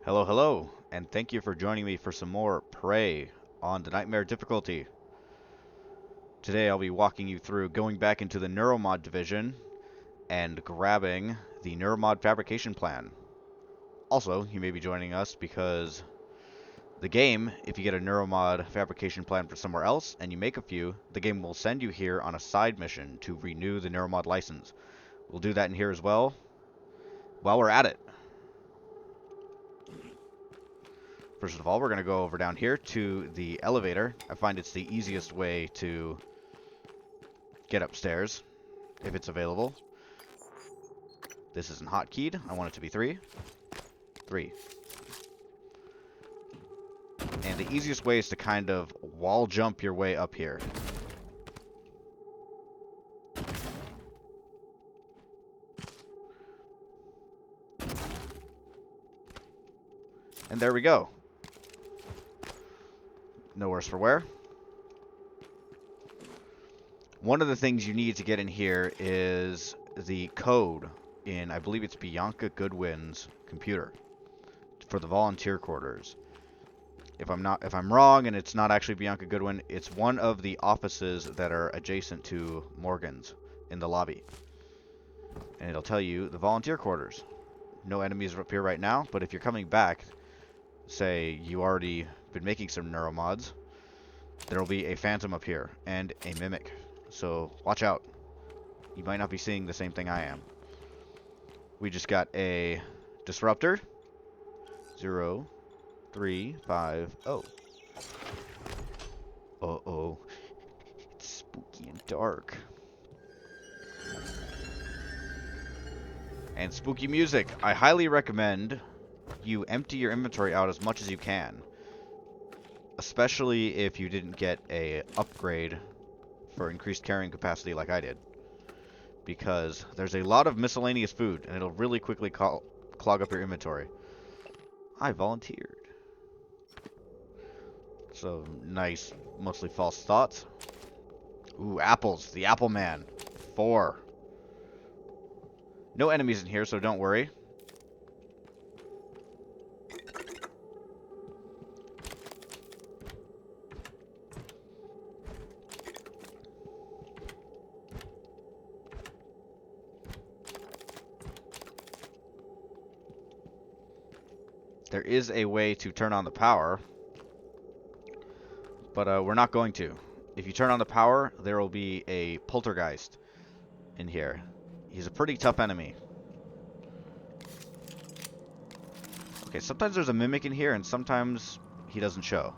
Hello, hello, and thank you for joining me for some more Prey on the Nightmare difficulty. Today I'll be walking you through going back into the Neuromod division and grabbing the Neuromod fabrication plan. Also, you may be joining us because the game, if you get a Neuromod fabrication plan for somewhere else and you make a few, the game will send you here on a side mission to renew the Neuromod license. We'll do that in here as well while we're at it. First of all, we're going to go over down here to the elevator. I find it's the easiest way to get upstairs, if it's available. This isn't hotkeyed. I want it to be 3. 3. And the easiest way is to kind of wall jump your way up here. And there we go. No worse for wear. One of the things you need to get in here is the code in, I believe it's Bianca Goodwin's computer for the volunteer quarters. If I'm wrong and it's not actually Bianca Goodwin, it's one of the offices that are adjacent to Morgan's in the lobby. And it'll tell you the volunteer quarters. No enemies are up here right now, but if you're coming back, say you already been making some neuromods, there'll be a phantom up here and a mimic. So watch out. You might not be seeing the same thing I am. We just got a disruptor. 0, 3, 5, oh. Uh-oh. It's spooky and dark. And spooky music. I highly recommend you empty your inventory out as much as you can. Especially if you didn't get a upgrade for increased carrying capacity like I did. Because there's a lot of miscellaneous food, and it'll really quickly clog up your inventory. I volunteered. So, nice, mostly false thoughts. Ooh, apples. The Apple Man. 4. No enemies in here, so don't worry. There is a way to turn on the power, but we're not going to. If you turn on the power, there will be a Poltergeist in here. He's a pretty tough enemy. Okay, sometimes there's a mimic in here, and sometimes he doesn't show.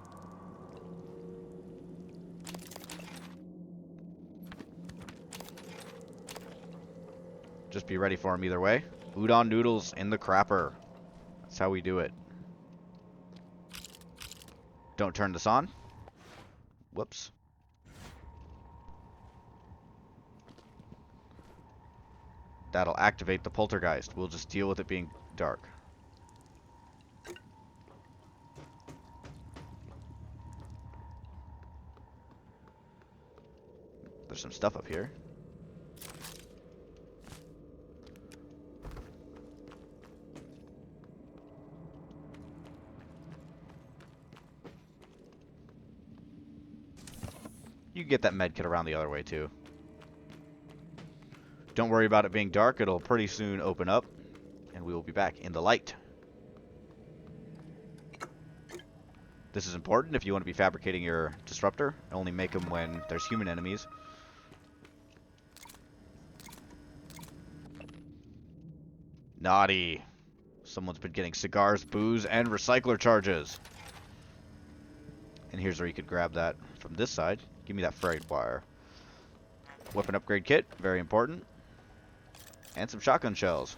Just be ready for him either way. Udon noodles in the crapper. That's how we do it. Don't turn this on. Whoops. That'll activate the poltergeist. We'll just deal with it being dark. There's some stuff up here. You can get that med kit around the other way too. Don't worry about it being dark. It'll pretty soon open up, and we will be back in the light. This is important if you want to be fabricating your disruptor. Only make them when there's human enemies. Naughty. Someone's been getting cigars, booze, and recycler charges. And here's where you could grab that from this side. Give me that frayed wire. Weapon upgrade kit, very important. And some shotgun shells.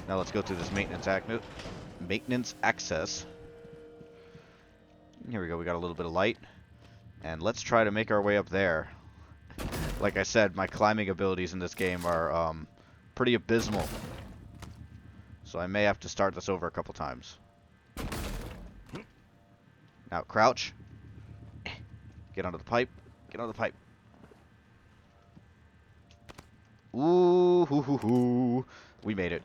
Now let's go through this maintenance access. Here we go, we got a little bit of light. And let's try to make our way up there. Like I said, my climbing abilities in this game are pretty abysmal. So I may have to start this over a couple times. Now crouch. Get onto the pipe. Get onto the pipe. Ooh, hoo, hoo, hoo. We made it.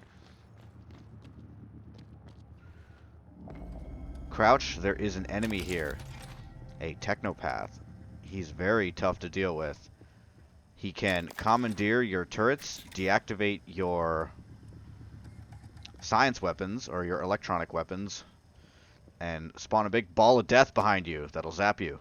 Crouch, there is an enemy here. A Technopath. He's very tough to deal with. He can commandeer your turrets, deactivate your science weapons, or your electronic weapons, and spawn a big ball of death behind you that'll zap you.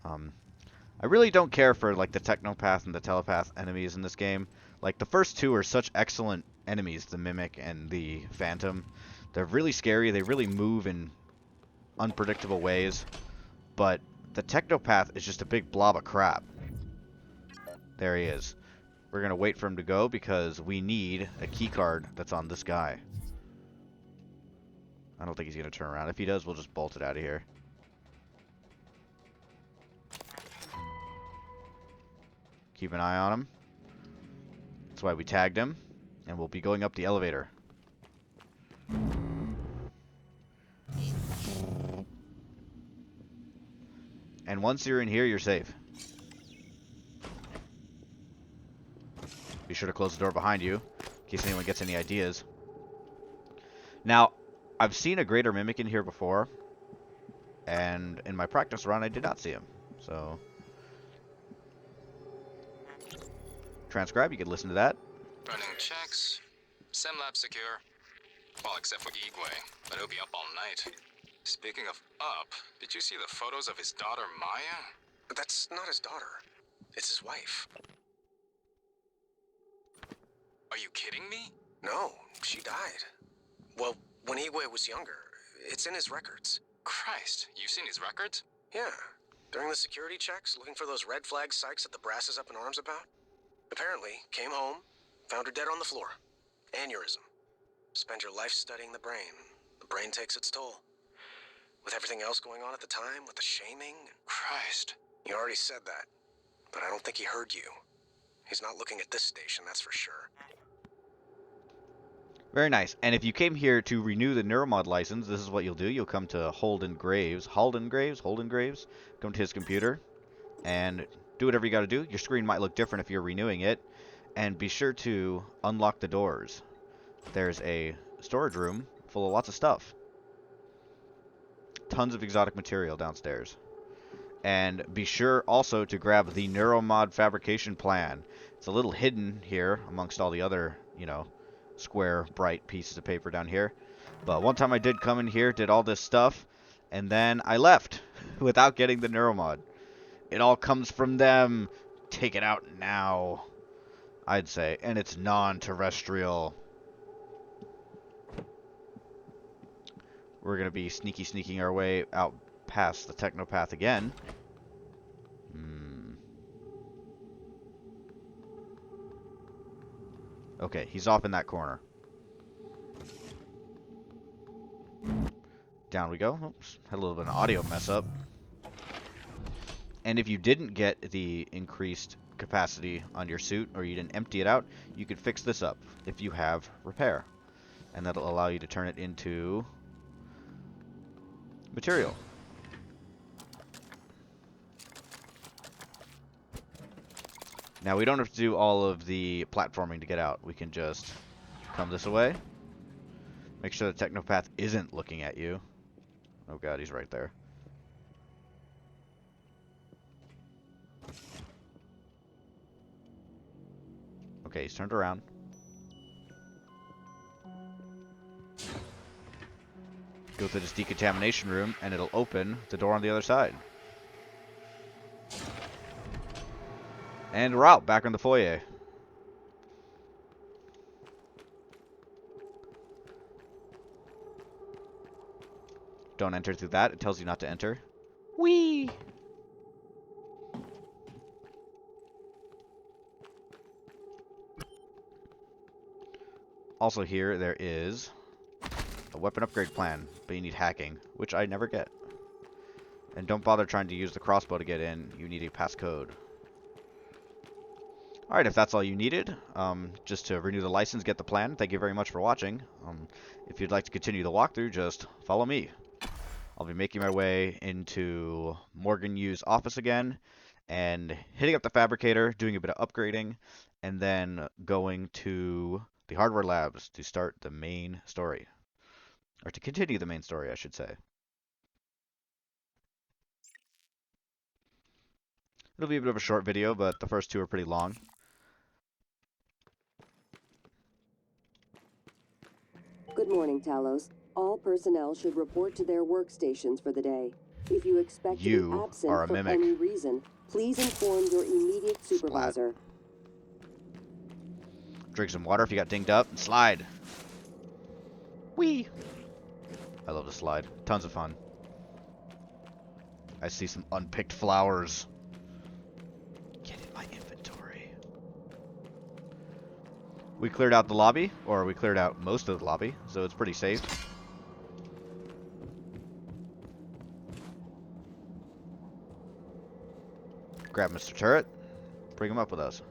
I really don't care for like the Technopath and the Telepath enemies in this game. Like the first two are such excellent enemies, the Mimic and the Phantom. They're really scary, they really move in unpredictable ways, but the Technopath is just a big blob of crap. There he is. We're gonna wait for him to go because we need a key card that's on this guy. I don't think he's gonna turn around. If he does, we'll just bolt it out of here. Keep an eye on him. That's why we tagged him. And we'll be going up the elevator. And once you're in here, you're safe. Be sure to close the door behind you, in case anyone gets any ideas. Now, I've seen a greater mimic in here before, and in my practice run, I did not see him. So, transcribe, you can listen to that. Running checks. SimLab secure. Well, except for Igwe, but he'll be up all night. Speaking of up, did you see the photos of his daughter, Maya? That's not his daughter. It's his wife. Are you kidding me? No, she died. Well, when Igwe was younger. It's in his records. Christ, you've seen his records? Yeah. During the security checks, looking for those red flag psychs that the brass is up in arms about. Apparently, came home, found her dead on the floor. Aneurysm. Spend your life studying the brain. The brain takes its toll. With everything else going on at the time, with the shaming. Christ. You already said that, but I don't think he heard you. He's not looking at this station, that's for sure. Very nice. And if you came here to renew the Neuromod license, this is what you'll do. You'll come to Holden Graves. Holden Graves? Come to his computer and do whatever you got to do. Your screen might look different if you're renewing it. And be sure to unlock the doors. There's a storage room full of lots of stuff. Tons of exotic material downstairs. And be sure also to grab the Neuromod fabrication plan. It's a little hidden here amongst all the other, square, bright pieces of paper down here. But one time I did come in here, did all this stuff, and then I left without getting the Neuromod. It all comes from them. Take it out now, I'd say. And it's non-terrestrial. We're going to be sneaking our way out past the Technopath again. Okay, he's off in that corner. Down we go. Oops, had a little bit of an audio mess up. And if you didn't get the increased capacity on your suit, or you didn't empty it out, you could fix this up if you have repair. And that'll allow you to turn it into material. Now, we don't have to do all of the platforming to get out. We can just come this way. Make sure the Technopath isn't looking at you. Oh god, he's right there. Okay, he's turned around. Go to this decontamination room, and it'll open the door on the other side. And we're out, back in the foyer. Don't enter through that. It tells you not to enter. Whee! Also here, there is a weapon upgrade plan, but you need hacking, which I never get. And don't bother trying to use the crossbow to get in. You need a passcode. Alright, if that's all you needed, just to renew the license, get the plan, thank you very much for watching. If you'd like to continue the walkthrough, just follow me. I'll be making my way into Morgan Yu's office again, and hitting up the fabricator, doing a bit of upgrading, and then going to the hardware labs to start the main story. Or to continue the main story, I should say. It'll be a bit of a short video, but the first two are pretty long. Good morning, Talos. All personnel should report to their workstations for the day. If you expect to be You absent are a for mimic. any reason, please inform your immediate supervisor. Drink some water if you got dinged up, and slide. Whee! I love the slide. Tons of fun. I see some unpicked flowers. Get in my inventory. We cleared out the lobby, or we cleared out most of the lobby, so it's pretty safe. Grab Mr. Turret. Bring him up with us.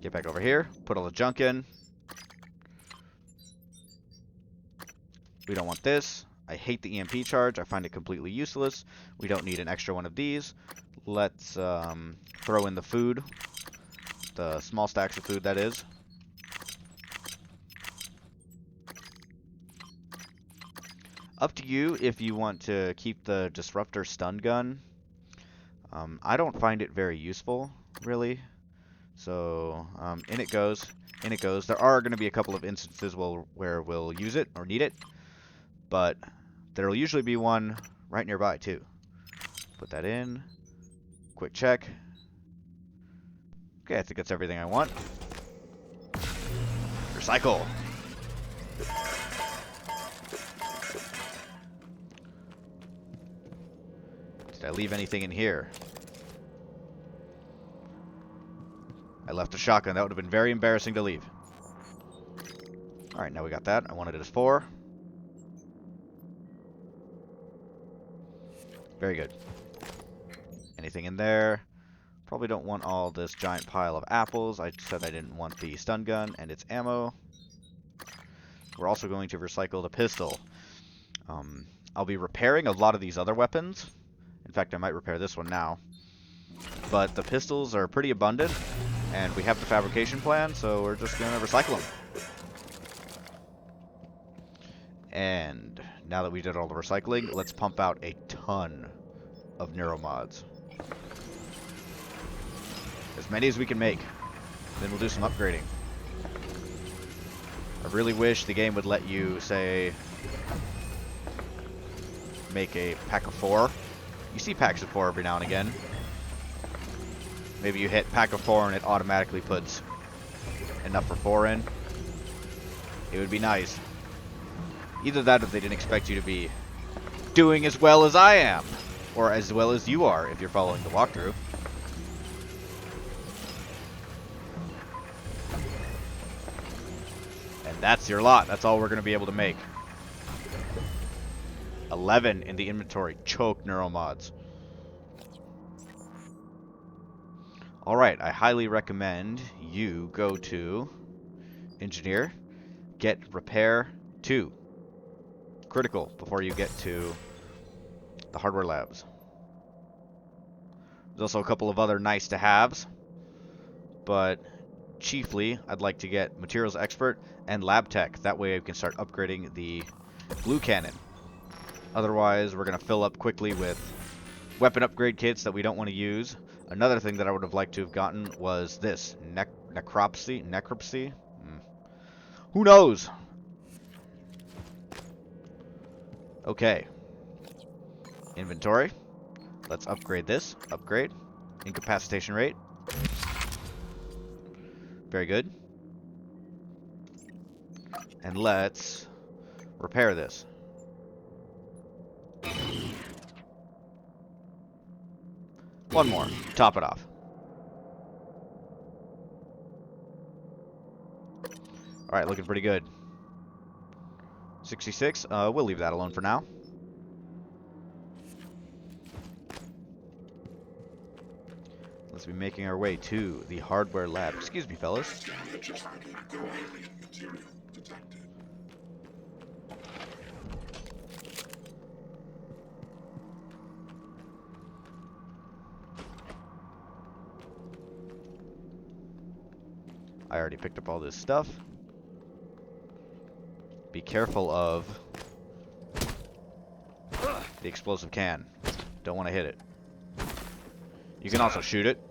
Get back over here. Put all the junk in. We don't want this. I hate the EMP charge. I find it completely useless. We don't need an extra one of these. Let's throw in the food. The small stacks of food, that is. Up to you if you want to keep the disruptor stun gun. I don't find it very useful, really. So, in it goes. In it goes. There are going to be a couple of instances where we'll use it or need it. But there'll usually be one right nearby, too. Put that in. Quick check. Okay, I think that's everything I want. Recycle. Did I leave anything in here? I left a shotgun. That would have been very embarrassing to leave. Alright, now we got that. I wanted it as 4. Very good. Anything in there? Probably don't want all this giant pile of apples. I said I didn't want the stun gun and its ammo. We're also going to recycle the pistol. I'll be repairing a lot of these other weapons. In fact, I might repair this one now. But the pistols are pretty abundant, and we have the fabrication plan, so we're just going to recycle them. And now that we did all the recycling, let's pump out a ton of Neuromods. As many as we can make. Then we'll do some upgrading. I really wish the game would let you, say, make a pack of 4. You see packs of 4 every now and again. Maybe you hit pack of 4 and it automatically puts enough for 4 in. It would be nice. Either that or they didn't expect you to be doing as well as I am. Or as well as you are if you're following the walkthrough. And that's your lot. That's all we're going to be able to make. 11 in the inventory. Choke Neuromods. Alright, I highly recommend you go to Engineer, get Repair 2. Critical before you get to the hardware labs. There's also a couple of other nice to haves, but chiefly I'd like to get Materials Expert and Lab Tech. That way I can start upgrading the glue cannon. Otherwise, we're going to fill up quickly with weapon upgrade kits that we don't want to use. Another thing that I would have liked to have gotten was this. Necropsy? Who knows? Okay. Inventory. Let's upgrade this. Upgrade. Incapacitation rate. Very good. And let's repair this. One more. Top it off. Alright, looking pretty good. 66. We'll leave that alone for now. Let's be making our way to the hardware lab. Excuse me, fellas. I already picked up all this stuff. Be careful of the explosive can. Don't want to hit it. You can also shoot it.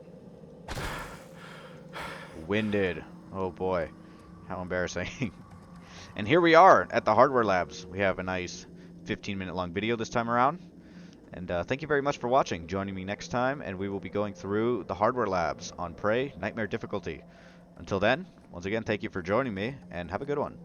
Winded. Oh boy. How embarrassing. And here we are at the hardware labs. We have a nice 15-minute long video this time around. And thank you very much for watching. Joining me next time, and we will be going through the hardware labs on Prey Nightmare difficulty. Until then, once again, thank you for joining me, and have a good one.